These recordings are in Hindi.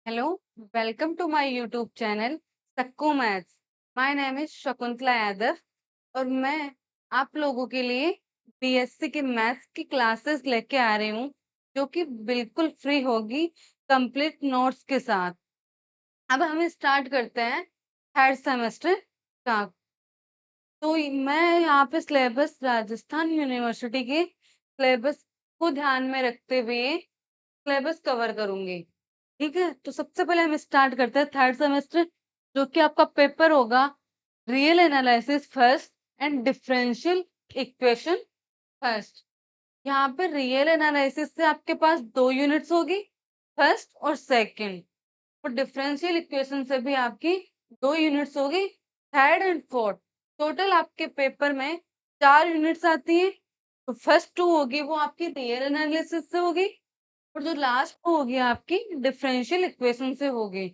Hello, welcome to my YouTube channel Sakku maths. My name is Shakuntala Yadav और मैं आप लोगों के लिए बीएससी के मैथ्स की क्लासेस लेके आ रही हूँ जो कि बिल्कुल फ्री होगी कंप्लीट नोट्स के साथ। अब हम स्टार्ट करते हैं थर्ड सेमेस्टर का। तो मैं यहाँ पे सिलेबस राजस्थान यूनिवर्सिटी के सिलेबस को ध्यान में रखते हुए सिलेबस कवर करूंगी। ठीक है, तो सबसे पहले हम स्टार्ट करते हैं थर्ड सेमेस्टर जो कि आपका पेपर होगा real analysis first and differential equation first. यहाँ पे रियल एनालिसिस से आपके पास 2 यूनिट्स होगी, फर्स्ट और सेकंड। और डिफरेंशियल इक्वेशन से भी आपकी 2 यूनिट्स होगी, थर्ड एंड फोर्थ। टोटल आपके पेपर में 4 यूनिट्स आती है। तो फर्स्ट 2 होगी वो आपकी रियल एनालिसिस से होगी और जो लास्ट होगी आपकी डिफरेंशियल इक्वेशन से होगी।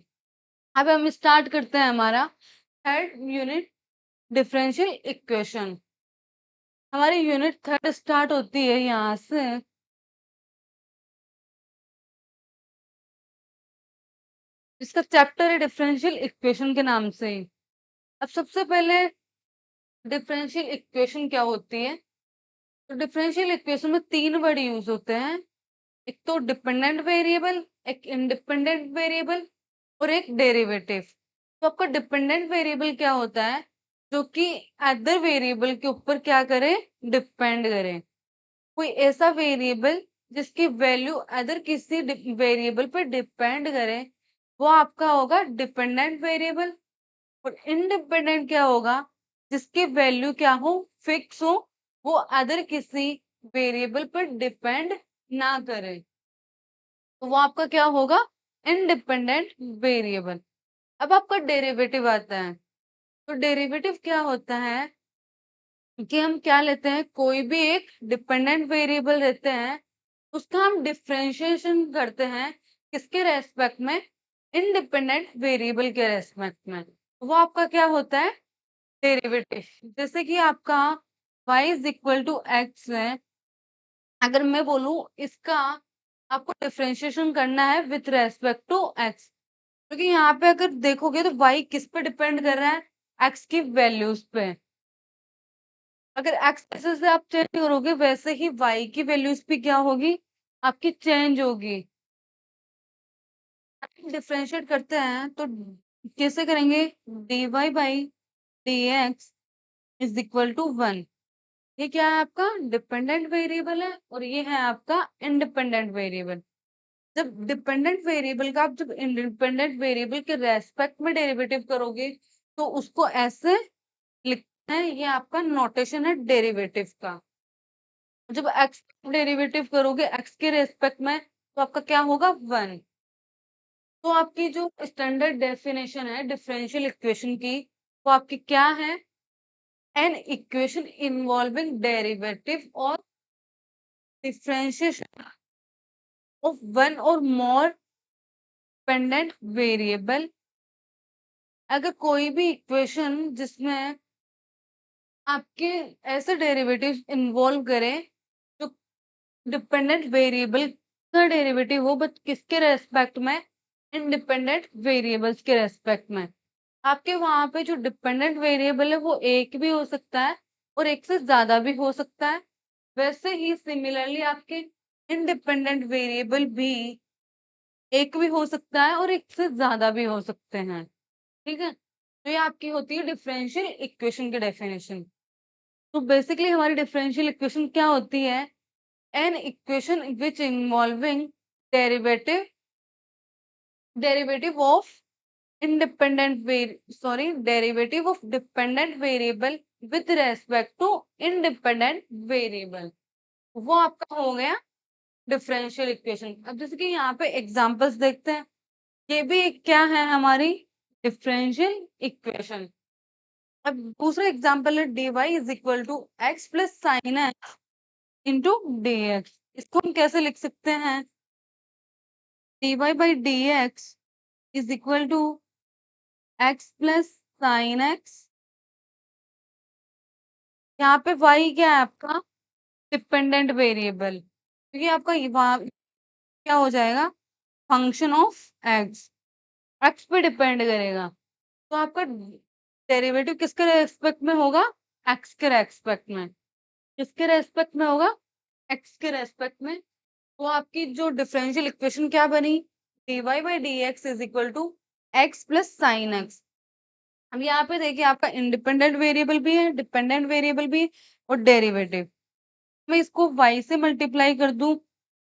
अब हम स्टार्ट करते हैं हमारा थर्ड यूनिट डिफरेंशियल इक्वेशन। हमारी यूनिट थर्ड स्टार्ट होती है यहाँ से। इसका चैप्टर है डिफरेंशियल इक्वेशन के नाम से। अब सबसे पहले डिफरेंशियल इक्वेशन क्या होती है। तो डिफरेंशियल इक्वेशन में 3 वर्ड यूज होते हैं। एक तो डिपेंडेंट वेरिएबल, एक इंडिपेंडेंट वेरिएबल और एक डेरिवेटिव। तो आपका डिपेंडेंट वेरिएबल क्या होता है, जो कि अदर वेरिएबल के ऊपर क्या करे, डिपेंड करे। कोई ऐसा वेरिएबल जिसकी वैल्यू अदर किसी वेरिएबल पर डिपेंड करे वो आपका होगा डिपेंडेंट वेरिएबल। और इंडिपेंडेंट क्या होगा, जिसकी वैल्यू क्या हो, फिक्स हो, वो अदर किसी वेरिएबल पर डिपेंड ना करे, तो वो आपका क्या होगा, इंडिपेंडेंट वेरिएबल। अब आपका डेरिवेटिव आता है। तो डेरिवेटिव क्या होता है कि हम क्या लेते हैं, कोई भी एक डिपेंडेंट वेरिएबल लेते हैं, उसका हम डिफरेंशिएशन करते हैं किसके रेस्पेक्ट में, इंडिपेंडेंट वेरिएबल के रेस्पेक्ट में। वो आपका क्या होता है, डेरिवेटिव। जैसे कि आपका y is equal to x है, अगर मैं बोलूं इसका आपको डिफरेंशिएशन करना है विथ रेस्पेक्ट टू एक्स, क्योंकि यहाँ पे अगर देखोगे तो y किस पे डिपेंड कर रहा है, x की वैल्यूज पे। अगर x जैसे से आप चेंज करोगे वैसे ही y की वैल्यूज भी क्या होगी, आपकी चेंज होगी। डिफरेंशिएट करते हैं तो कैसे करेंगे, dy by dx is equal to 1। ये क्या है, आपका डिपेंडेंट वेरिएबल है और ये है आपका इंडिपेंडेंट वेरिएबल। जब डिपेंडेंट वेरिएबल का आप जब इंडिपेंडेंट वेरिएबल के रेस्पेक्ट में डेरिवेटिव करोगे तो उसको ऐसे लिखना है, ये आपका नोटेशन है डेरिवेटिव का। जब एक्स डेरिवेटिव करोगे एक्स के रेस्पेक्ट में तो आपका क्या होगा, 1। तो आपकी जो स्टैंडर्ड डेफिनेशन है डिफरेंशियल इक्वेशन की, वो आपकी क्या है, एन इक्वेशन इन्वॉल्विंग डेरिवेटिव और डिफरेंशिएशन ऑफ वन और मोर डिपेंडेंट वेरिएबल। अगर कोई भी इक्वेशन जिसमें आपके ऐसे डेरिवेटिव इन्वॉल्व करें जो डिपेंडेंट वेरिएबल का डेरिवेटिव हो बट किसके रेस्पेक्ट में, इंडिपेंडेंट वेरिएबल्स के रेस्पेक्ट में। आपके वहां पे जो डिपेंडेंट वेरिएबल है वो एक भी हो सकता है और एक से ज्यादा भी हो सकता है। वैसे ही सिमिलरली आपके इंडिपेंडेंट वेरिएबल भी एक भी हो सकता है और एक से ज्यादा भी हो सकते हैं। ठीक है, तो ये आपकी होती है डिफरेंशियल इक्वेशन की डेफिनेशन। तो बेसिकली हमारी डिफरेंशियल इक्वेशन क्या होती है, an equation which involving derivative derivative of independent derivative of dependent variable with respect to independent variable। वो आपका हो गया डिफरेंशियल इक्वेशन। अब जैसे कि यहाँ पे एग्जांपल्स देखते हैं, ये भी क्या है हमारी डिफरेंशियल इक्वेशन। अब दूसरा एग्जांपल है dy is equal to x plus sine x into d x. इसको हम कैसे लिख सकते हैं, dy by D x is equal to x plus sine x. यहाँ पे y क्या है आपका, डिपेंडेंट वेरिएबल, क्योंकि आपका वहाँ क्या हो जाएगा, फंक्शन ऑफ एक्स। एक्स पे डिपेंड करेगा, तो आपका डेरिवेटिव किसके रेस्पेक्ट में होगा? एक्स के रेस्पेक्ट में। किसके रेस्पेक्ट में होगा? एक्स के रेस्पेक्ट में। तो आपकी जो डिफरेंशियल इक्वेशन क्या बनी? dy by D x is equal to x plus sine x. अब यहाँ पे देखिए आपका इंडिपेंडेंट वेरिएबल भी है, डिपेंडेंट वेरिएबल भी और डेरिवेटिव। मैं इसको y से मल्टीप्लाई कर दूं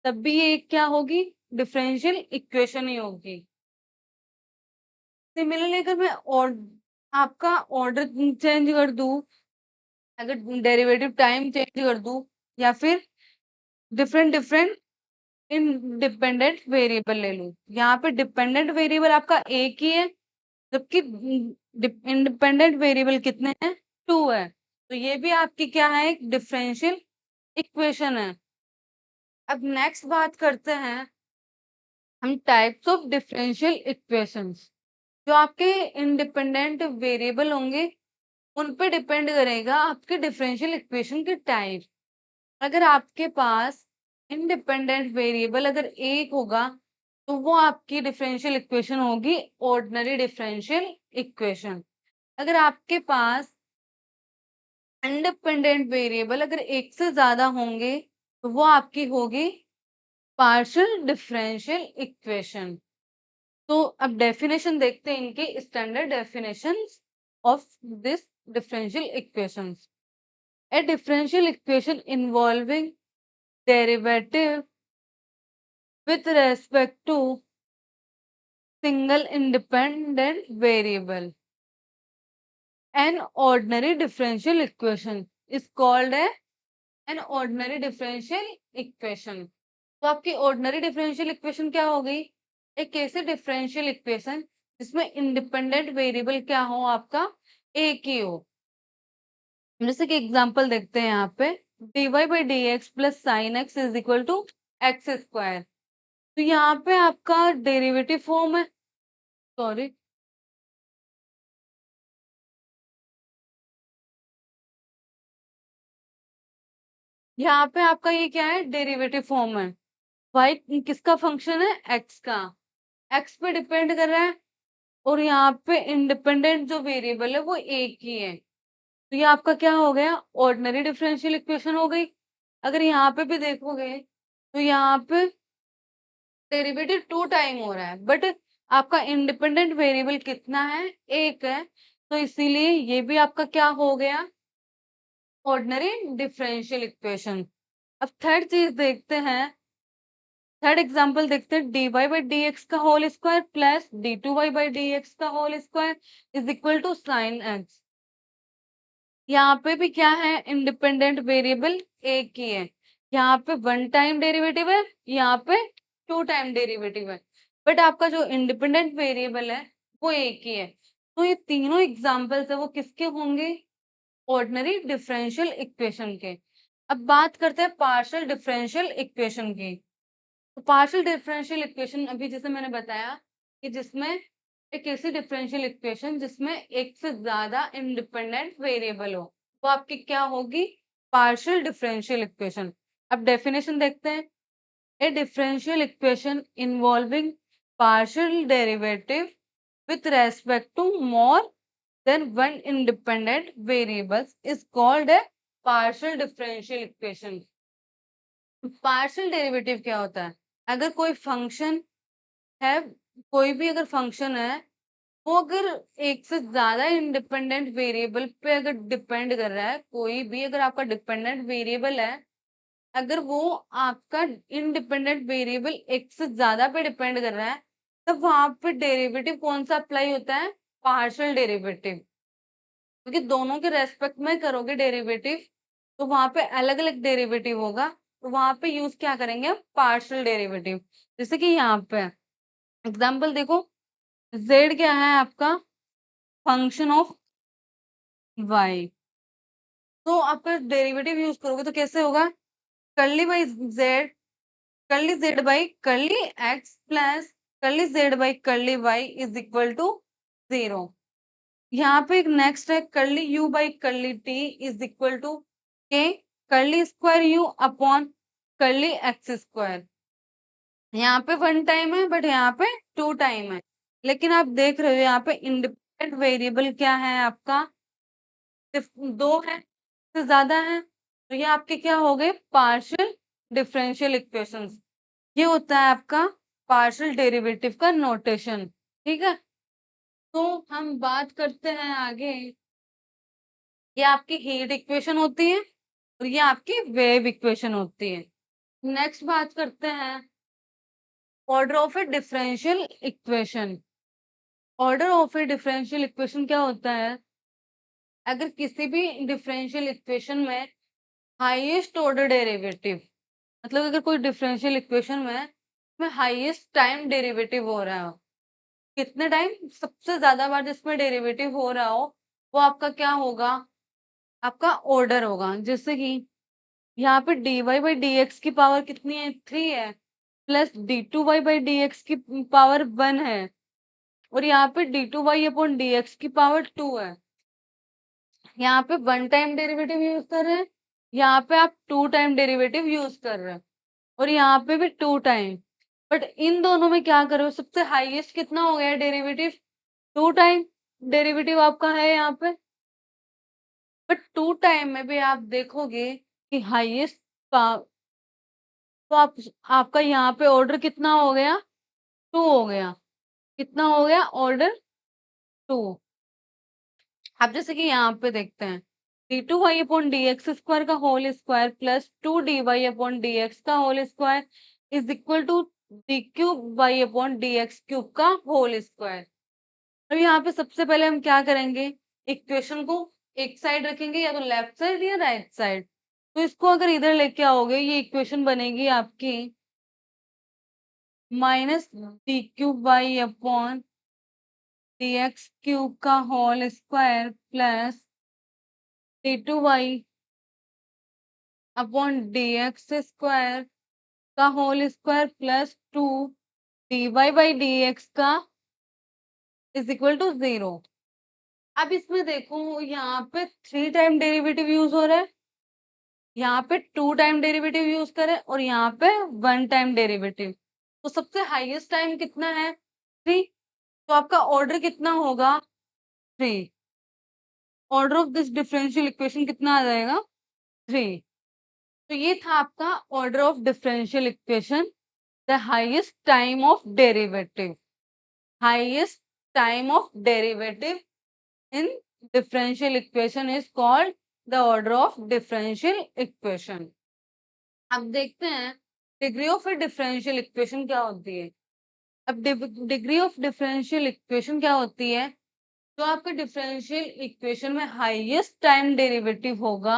तब भी ये क्या होगी? डिफरेंशियल इक्वेशन ही होगी। सिमिलरली अगर मैं और आपका ऑर्डर चेंज कर दूं, अगर डेरिवेटिव टाइम चेंज कर दूं या फिर डिफरेंट डिफरेंट इंडिपेंडेंट वेरिएबल ले लूं, यहाँ पे डिपेंडेंट वेरिएबल आपका एक ही है जबकि इंडिपेंडेंट वेरिएबल कितने हैं? 2 है। तो ये भी आपकी क्या है? एक डिफरेंशियल इक्वेशन है। अब नेक्स्ट बात करते हैं हम टाइप्स ऑफ डिफरेंशियल इक्वेशंस। जो आपके इंडिपेंडेंट वेरिएबल होंगे उन पे डिपेंड करेगा आपके डिफरेंशियल इक्वेशन के टाइप। अगर आपके पास इंडिपेंडेंट वेरिएबल अगर एक होगा तो वो आपकी डिफरेंशियल इक्वेशन होगी ऑर्डिनरी डिफरेंशियल इक्वेशन। अगर आपके पास इंडिपेंडेंट वेरिएबल अगर एक से ज्यादा होंगे तो वो आपकी होगी पार्शियल डिफरेंशियल इक्वेशन। तो अब डेफिनेशन देखते हैं इनके standard definitions of this differential equations. A differential equation involving derivative with respect to single independent variable. An ordinary differential equation is called an ordinary differential equation. तो आपकी ordinary differential equation क्या हो गई? एक ऐसी differential equation जिसमें independent variable क्या हो? आपका एक ही हो। जैसे कि एग्जांपल देखते हैं यहाँ पे dy by D x plus sine x is equal to x square. तो यहाँ पे आपका डेरिवेटिव फॉर्म है, सॉरी यहाँ पे आपका ये क्या है? डेरिवेटिव फॉर्म है। y किसका फंक्शन है? x का। x पे डिपेंड कर रहा है और यहाँ पे इंडिपेंडेंट जो वेरिएबल है वो एक ही है। तो ये आपका क्या हो गया? ऑर्डिनरी डिफरेंशियल इक्वेशन हो गई। अगर यहाँ पे भी देखोगे तो यहाँ पे डेरिवेटिव 2 टाइम हो रहा है बट आपका इंडिपेंडेंट वेरिएबल कितना है? एक है। तो इसीलिए ये भी आपका क्या हो गया? Ordinary differential equation. अब थर्ड चीज देखते हैं, थर्ड एग्जांपल देखते हैं dy बाई डी एक्स का whole square plus d2y by D X का whole square is equal to sine x. यहाँ पे भी क्या है? इंडिपेंडेंट वेरिएबल एक ही है। यहाँ पे 1 टाइम डेरिवेटिव है, यहाँ पे 2 टाइम डेरिवेटिव है बट आपका जो इंडिपेंडेंट वेरिएबल है वो एक ही है। तो ये तीनों एग्जांपल्स है वो किसके होंगे? ऑर्डिनरी डिफरेंशियल इक्वेशन के। अब बात करते हैं पार्शियल डिफरेंशियल इक्वेशन की। तो पार्शियल डिफरेंशियल इक्वेशन अभी जैसे मैंने बताया कि जिसमें एक ऐसी डिफरेंशियल इक्वेशन जिसमें एक से ज्यादा इंडिपेंडेंट वेरिएबल हो वो आपकी क्या होगी? Partial differential equation. अब डेफिनेशन देखते हैं। ए differential equation involving partial derivative with respect to more than one independent variables is called a partial differential equation. Partial derivative क्या होता है? अगर कोई फंक्शन है, कोई भी अगर फंक्शन है वो अगर एक से ज्यादा इंडिपेंडेंट वेरिएबल पे अगर डिपेंड कर रहा है, कोई भी अगर आपका डिपेंडेंट वेरिएबल है अगर वो आपका इंडिपेंडेंट वेरिएबल एक से ज्यादा पे डिपेंड कर रहा है तब वहां पे डेरिवेटिव कौन सा अप्लाई होता है? Partial derivative. क्योंकि दोनों के रेस्पेक्ट में करोगे डेरिवेटिव तो वहां पे अलग अलग डेरिवेटिव होगा, तो वहां पे यूज क्या करेंगे? Partial derivative. जैसे कि यहाँ पे एग्जाम्पल देखो, z क्या है आपका? Function of y। तो आपका डेरिवेटिव यूज करोगे तो कैसे होगा? Curly by z, curly z by curly x plus curly z by curly y is equal to 0। यहाँ पे एक नेक्स्ट है curly u by curly t is equal to k curly square u upon curly x square. यहाँ पे 1 टाइम है बट यहाँ पे 2 टाइम है। लेकिन आप देख रहे हो यहाँ पे इंडिपेंडेंट वेरिएबल क्या है आपका, सिर्फ 2 है, से ज्यादा है, तो ये आपके क्या हो गए, पार्शियल डिफरेंशियल इक्वेशंस। ये होता है आपका पार्शियल डेरिवेटिव का नोटेशन। ठीक है, तो हम बात करते हैं आगे। ये आपकी हीट इक्वेशन होती है और ये आपकी वेव इक्वेशन होती है। नेक्स्ट बात करते हैं order of A differential equation. Order of A differential equation क्या होता है, अगर किसी भी डिफरेंशियल इक्वेशन में हाईएस्ट ऑर्डर डेरिवेटिव, मतलब अगर कोई डिफरेंशियल इक्वेशन में हाईएस्ट टाइम डेरिवेटिव हो रहा हो, कितने टाइम, सबसे ज्यादा बार जिसमें डेरिवेटिव हो रहा हो, वो आपका क्या होगा, आपका ऑर्डर होगा। जैसे कि यहाँ पे dy बाई डी एक्स की पावर कितनी है, 3 है, plus d2y by D x की पावर 1 है, और यहाँ पे d2y अपॉन डी एक्स की पावर 2 है। यहाँ पे 1 टाइम डेरिवेटिव यूज कर रहे हैं, यहाँ पे आप 2 टाइम डेरिवेटिव यूज कर रहे हैं, और यहाँ पे भी 2 टाइम। बट इन दोनों में क्या करो, सबसे हाईएस्ट कितना हो गया डेरिवेटिव, 2 टाइम डेरिवेटिव आपका है यहाँ पे। बट 2 टाइम में भी आप देखोगे कि हाईएस्ट, तो आपका यहाँ पे ऑर्डर कितना हो गया, 2 हो गया। कितना हो गया ऑर्डर, 2। अब जैसे कि यहाँ पे देखते हैं d2y upon D X square का whole square plus 2dy upon D X का whole square is equal to D cube Y upon D X cube का होल स्क्वायर। अब यहाँ पे सबसे पहले हम क्या करेंगे, इक्वेशन को एक साइड रखेंगे, या तो लेफ्ट साइड या राइट साइड। तो इसको अगर इधर लेके आओगे, ये इक्वेशन बनेगी आपकी minus D cube Y upon D X cube का whole square plus d2y upon D X square का whole square plus 2 dy by D X का इज इक्वल टू 0। अब इसमें देखो यहाँ पे 3 टाइम डेरिवेटिव यूज हो रहा है, यहाँ पे 2 टाइम डेरिवेटिव यूज करें, और यहाँ पे 1 टाइम डेरिवेटिव। तो सबसे हाईएस्ट टाइम कितना है, 3। तो आपका ऑर्डर कितना होगा, 3। Order of this differential equation कितना आ जाएगा, 3। तो ये था आपका order of differential equation, the highest time of derivative. Highest time of derivative in differential equation is called the order of differential equation। अब देखते हैं degree of A differential equation क्या होती है। अब डिग्री ऑफ डिफरेंशियल इक्वेशन क्या होती है, जो आपके डिफरेंशियल इक्वेशन में हाईएस्ट टाइम डेरिवेटिव होगा,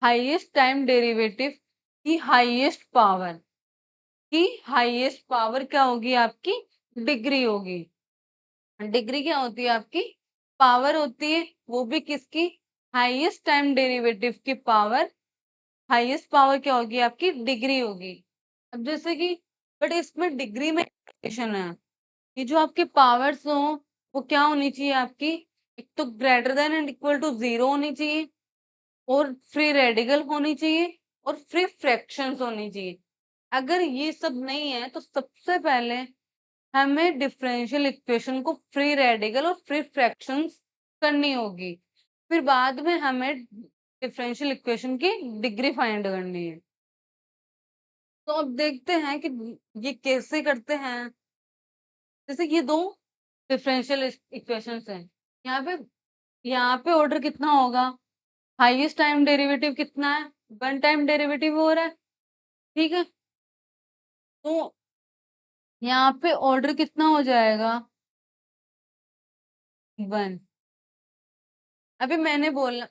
हाईएस्ट टाइम डेरिवेटिव की हाईएस्ट पावर क्या होगी, आपकी डिग्री होगी। डिग्री क्या होती है, आपकी पावर होती है, वो भी किसकी, हाईएस्ट टाइम डेरिवेटिव की पावर। हाईएस्ट पावर क्या होगी, आपकी डिग्री होगी। अब जैसे कि बट इसमें डिग्री में कंडीशन है, ये जो आपके पावर्स हो वो क्या होनी चाहिए आपकी, एक तो greater than and equal to 0 होनी चाहिए, और फ्री रेडिकल होनी चाहिए, और फ्री फ्रैक्शंस होनी चाहिए। अगर ये सब नहीं है तो सबसे पहले हमें डिफरेंशियल इक्वेशन को फ्री रेडिकल और फ्री फ्रैक्शंस करनी होगी, फिर बाद में हमें डिफरेंशियल इक्वेशन की डिग्री फाइंड करनी है। तो अब देखते हैं कि ये कैसे करते हैं। जैसे ये दो डिफरेंशियल इक्वेशंस हैं, यहाँ पे ऑर्डर कितना होगा, हाईएस्ट टाइम डेरिवेटिव कितना है, 1 टाइम डेरिवेटिव हो रहा है। ठीक है, तो यहाँ पे ऑर्डर कितना हो जाएगा, 1। अभी मैंने बोला,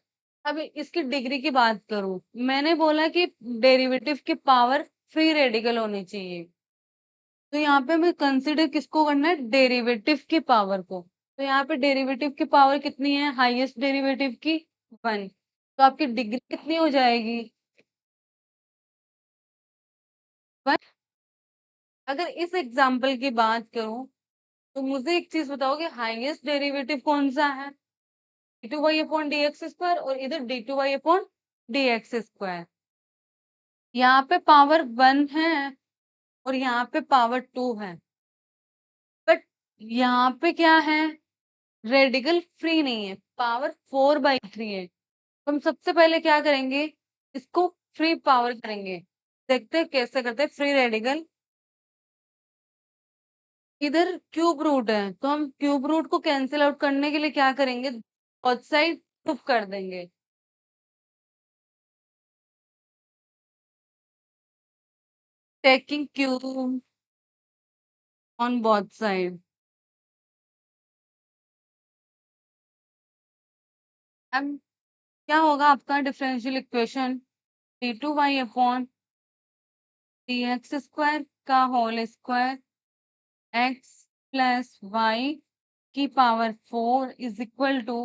अभी इसकी डिग्री की बात करूं, मैंने बोला कि डेरिवेटिव की पावर फ्री रेडिकल होनी चाहिए। तो यहाँ पे हमें कंसिडर किसको करना है, डेरिवेटिव की पावर को। तो यहाँ पे डेरिवेटिव की पावर कितनी है, हाईएस्ट डेरिवेटिव की 1। तो आपकी डिग्री कितनी हो जाएगी, 1। अगर इस एग्जाम्पल की बात करूं, तो मुझे एक चीज बताओ कि हाईएस्ट डेरिवेटिव कौन सा है, d2y upon D X square, और इधर d2y upon D X square. यहाँ पे पावर 1 है और यहाँ पे पावर 2 है, बट यहाँ पे क्या है, रेडिकल फ्री नहीं है, पावर 4/3 है। तो हम सबसे पहले क्या करेंगे, इसको फ्री पावर करेंगे। देखते हैं कैसे करते हैं फ्री रेडिकल। इधर क्यूब रूट है, तो हम क्यूब रूट को कैंसिल आउट करने के लिए क्या करेंगे, बोथ साइड टूप कर देंगे। Taking cube on both side. अब क्या होगा आपका differential equation, d2y upon dx² का whole square x plus Y की power 4 is equal to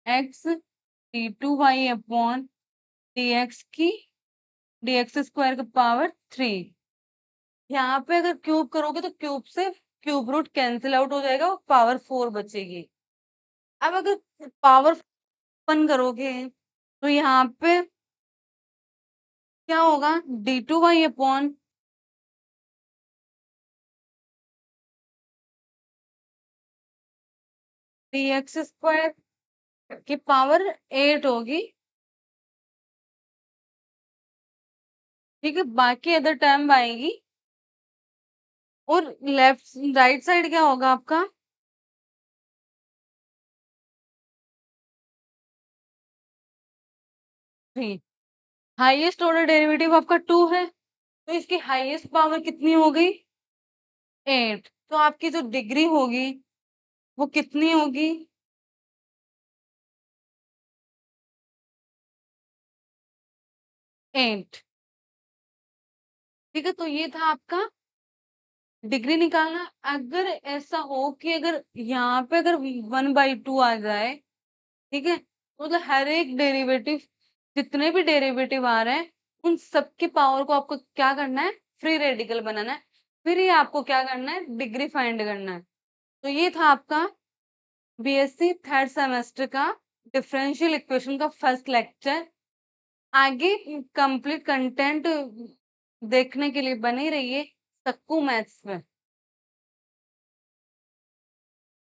x d2y upon dx की dx² का पावर 3। यहाँ पे अगर क्यूब करोगे तो क्यूब से क्यूब रूट कैंसिल आउट हो जाएगा और पावर 4 बचेगी। अब अगर पावर 1 करोगे तो यहाँ पे क्या होगा, d2y अपॉन dx² की पावर 8 होगी। ठीक है, बाकी अदर टर्म आएगी। और लेफ्ट राइट साइड क्या होगा आपका, थ्री। हाईएस्ट ऑर्डर डेरिवेटिव आपका 2 है, तो इसकी हाईएस्ट पावर कितनी हो गई, 8। तो आपकी जो डिग्री होगी वो कितनी होगी, 8। ठीक है, तो ये था आपका डिग्री निकालना। अगर ऐसा हो कि अगर यहाँ पे अगर 1/2 आ जाए, ठीक है, तो मतलब हर एक डेरिवेटिव, जितने भी डेरिवेटिव आ रहे हैं उन सबकी पावर को आपको क्या करना है, फ्री रेडिकल बनाना है। फिर ये आपको क्या करना है, डिग्री फाइंड करना है। तो ये था आपका बीएससी थर्ड सेमेस्टर का डिफरेंशियल इक्वेशन का फर्स्ट लेक्चर। आगे कंप्लीट कंटेंट देखने के लिए बने रहिए सक्कू मैथ्स में।